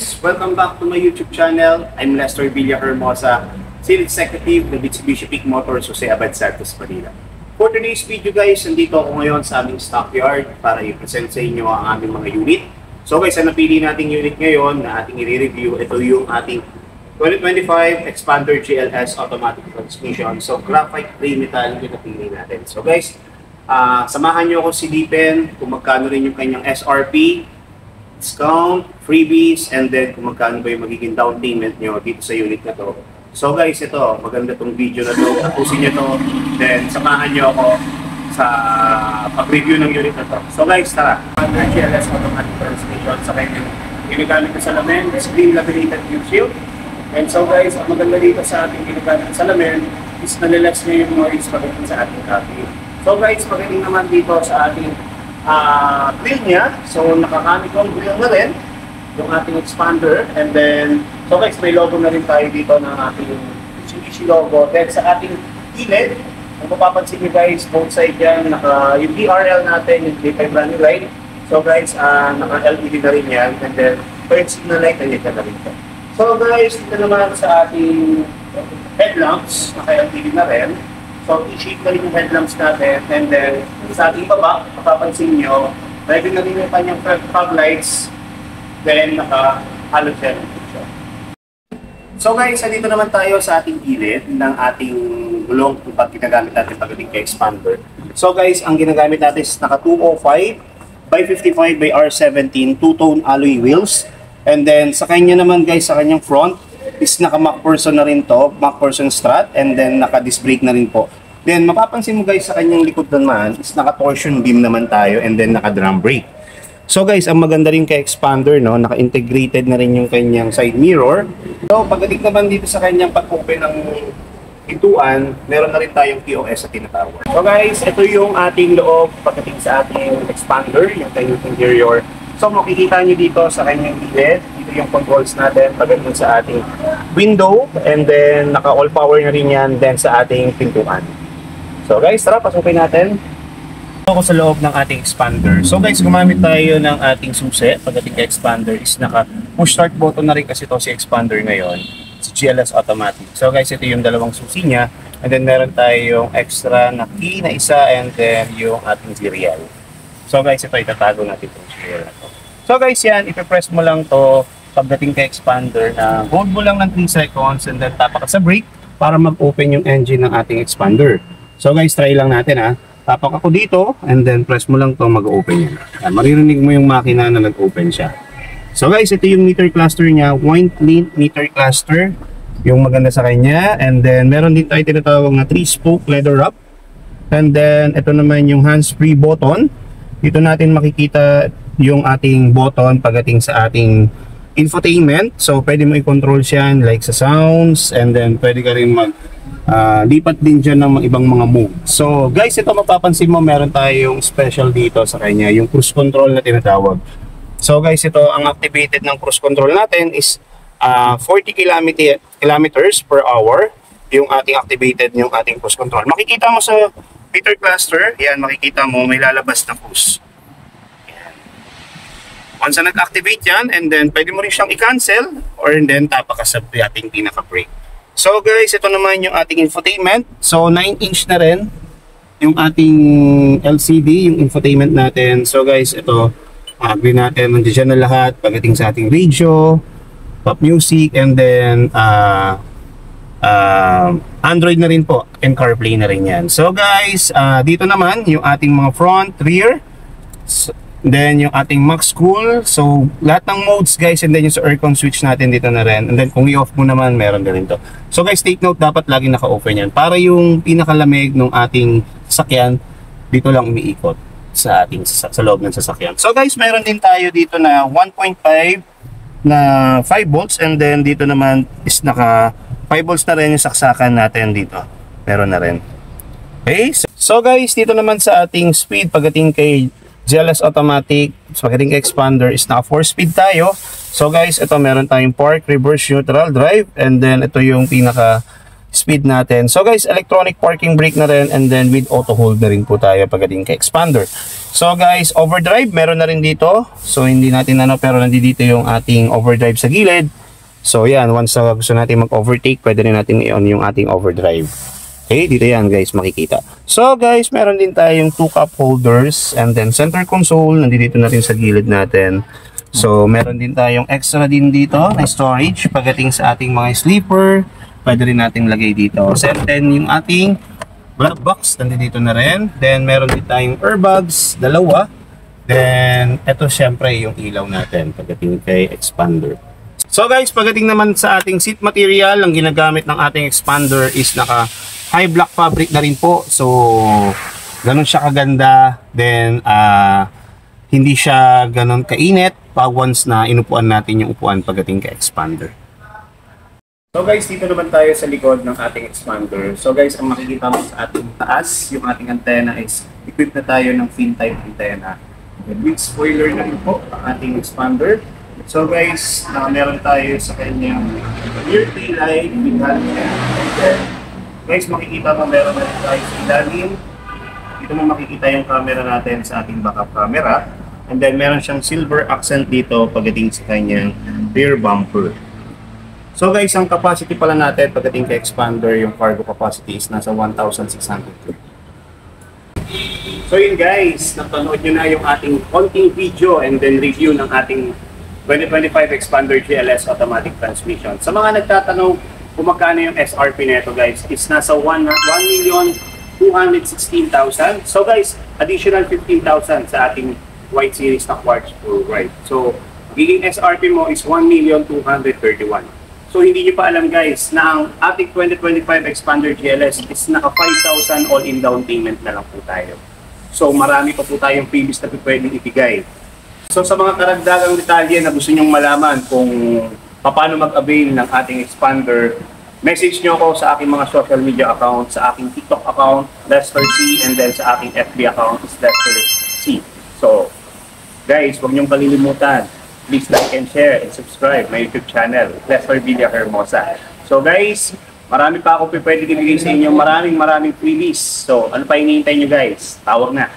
guys! Welcome back to my YouTube channel. I'm Lester Villahermosa, Sales Executive ng Mitsubishi Peak Motors, Jose Abad Santos, Manila. For today's video guys, nandito ako ngayon sa aming stockyard para i-present sa inyo ang aming mga unit. So guys, ang napili nating unit ngayon na ating i-review, ito yung ating 2025 Expander GLS Automatic Transmission. So graphite gray metal yung napili natin. So guys, samahan nyo ako silipin kung magkano rin yung kanyang SRP, discount, freebies, and then kung magkano ba yung magiging down payment nyo dito sa unit na to. So guys, ito, maganda tong video na to. Tapusin nyo to, then samahan nyo ako sa pag-review ng unit na to. So guys, tara. GLS Automatic Transmission sa kanyang ginagamit na salamin, screen laminated tube shield. And so guys, ang maganda dito sa ating ginagamit na salamin is nalilas nyo yung noise pagdating sa ating copy. So guys, pagdating naman dito sa ating grill niya, so naka-honeycomb grill na rin yung ating expander, and then so guys, may logo na rin tayo dito ng ating Mitsubishi logo. Then sa ating gilid, kung mapapansin nyo guys, both side yan, yung DRL natin, yung daytime running light. So guys, naka-LED na rin yan, and then turn signal light, nandito na rin ito. So guys, dito naman sa ating headlamps, naka-LED na rin. So, i-shape na rin yung headlamps natin, and then sa ating baba, mapapansin nyo, driving na rin yung kanyang fog lights, then naka-halogen siya. So guys, dito naman tayo sa ating gilid ng ating gulong kung pag ginagamit natin pagdating kay expander. So guys, ang ginagamit natin is naka 205 by 55 by R17 two-tone alloy wheels, and then sa kanya naman guys, sa kanyang front, is naka MacPherson na rin to, MacPherson strut, and then naka disc brake na rin po. Then mapapansin mo guys, sa kanyang likod naman is naka torsion beam naman tayo, and then naka drum brake. So guys, ang maganda rin kay expander, no, naka integrated na rin yung kanyang side mirror. So pagdating naman dito sa kanyang pag-open ng pintuan, meron na rin tayong POS sa tinatawag. So guys, ito yung ating loob pagdating sa ating expander, yung kanyang interior. So makikita nyo dito sa kanyang gilid, dito yung controls natin pagdating sa ating window, and then naka all power na rin yan then sa ating pintuan. So guys, tara, pasukin natin. Ako sa loob ng ating expander. So guys, gumamit tayo ng ating susi pagdating kay expander is naka push start button na rin kasi to si expander ngayon, si GLS Automatic. So guys, ito yung dalawang susi niya, and then meron tayong extra na key na isa, and then yung ating serial. So guys, ito itatago natin itong serial na to. So guys, yan, ipipress mo lang to pagdating kay expander na hold mo lang ng 3 seconds, and then tapak ka sa brake para mag-open yung engine ng ating expander. So guys, try lang natin ha. Tapak ako dito, and then press mo lang to, mag-open yan. Maririnig mo yung makina na nag-open siya. So guys, ito yung meter cluster niya, point link meter cluster, yung maganda sa kanya. And then meron din tayo tinatawag na 3-spoke leather wrap. And then ito naman yung hands-free button. Dito natin makikita yung ating button pagdating sa ating infotainment. So pwede mo i-control siya like sa sounds, and then pwede ka rin lipat din dyan ng ibang mga move. So guys, ito mapapansin mo, meron tayong special dito sa kanya, yung cruise control na tinatawag. So guys, ito ang activated ng cruise control natin is 40 kilometers per hour yung ating activated yung ating cruise control. Makikita mo sa meter cluster, yan, makikita mo may lalabas na cruise. Once na nag-activate yan, and then pwede mo rin siyang i-cancel, or then tapak ka sa ating pinaka-brake. So guys, ito naman yung ating infotainment. So 9-inch na rin yung ating LCD, yung infotainment natin. So guys, ito, agree natin, nandiyan na lahat pagdating sa ating radio, pop music, and then Android na rin po, and CarPlay na rin yan. So guys, dito naman yung ating mga front, rear, then yung ating max cool. So lahat ng modes guys, and then yung sa aircon switch natin dito na rin, and then kung i-off mo naman, meron na rin to. So guys, take note, dapat lagi naka-open yan para yung pinakalamig ng ating sasakyan dito lang umiikot sa ating sa loob ng sasakyan. So guys, meron din tayo dito na 1.5 na 5 volts, and then dito naman is naka 5 volts na rin yung saksakan natin dito. Meron na rin. Okay, so guys, dito naman sa ating speed pagdating kay GLS Automatic, pagdating kay expander is naka 4 speed tayo. So guys, ito meron tayong park, reverse, neutral, drive, and then ito yung pinaka speed natin. So guys, electronic parking brake na rin, and then with auto hold na rin po tayo pagdating kay expander. So guys, overdrive meron na rin dito. So hindi natin pero nandito yung ating overdrive sa gilid. So yan, once gusto natin mag-overtake, pwede rin natin i-on yung ating overdrive. Okay, dito yan guys, makikita. So guys, meron din tayong 2 cup holders, and then center console, nandito na rin sa gilid natin. So meron din tayong extra din dito na storage pagdating sa ating mga sleeper. Pwede rin natin lagay dito. And then yung ating glove box, nandito na rin. Then meron din tayong airbags, dalawa. Then ito syempre yung ilaw natin pagdating kay expander. So guys, pagdating naman sa ating seat material, ang ginagamit ng ating expander is naka high block fabric na rin po. So ganun siya kaganda. Then hindi siya ganun kainit pag once na inupuan natin yung upuan pagdating kay expander. So guys, dito naman tayo sa likod ng ating expander. So guys, ang makikita mo sa ating taas, yung ating antenna is equipped na tayo ng fin type antenna. With spoiler na rin po ang ating expander. So guys, meron tayo sa kanyang rear tail light with helmet. Guys, makikita mo meron na rin tayo sa ilalim. Dito mo makikita yung camera natin sa ating backup camera. And then meron siyang silver accent dito pagdating sa kanyang rear bumper. So guys, ang capacity pala natin pagdating kay expander, yung cargo capacity is nasa 1,600. So yun guys, napanood nyo na yung ating konting video and then review ng ating 2025 Expander GLS automatic transmission. Sa mga nagtatanong kung magkano yung SRP nito guys, is nasa 1,216,000. So guys, additional 15,000 sa ating white series na quartz full ride. So, magiging SRP mo is 1,231,000. So hindi nyo pa alam guys na ang ating 2025 Expander GLS is naka 5,000 all-in down payment na lang po tayo. So marami pa po tayong previous na pwedeng ibigay. So sa mga karagdagang detalye na gusto nyong malaman kung paano mag-avail ng ating expander, message nyo ako sa aking mga social media account, sa aking TikTok account, Lester C, and then sa aking FB account is Lester C. So guys, huwag nyong kalilimutan. Please like and share and subscribe my YouTube channel, Lester Villa Hermosa. So guys, marami pa ako pwede ibigay sa inyo, maraming freebies. So ano pa hinihintay nyo guys? Tawag na!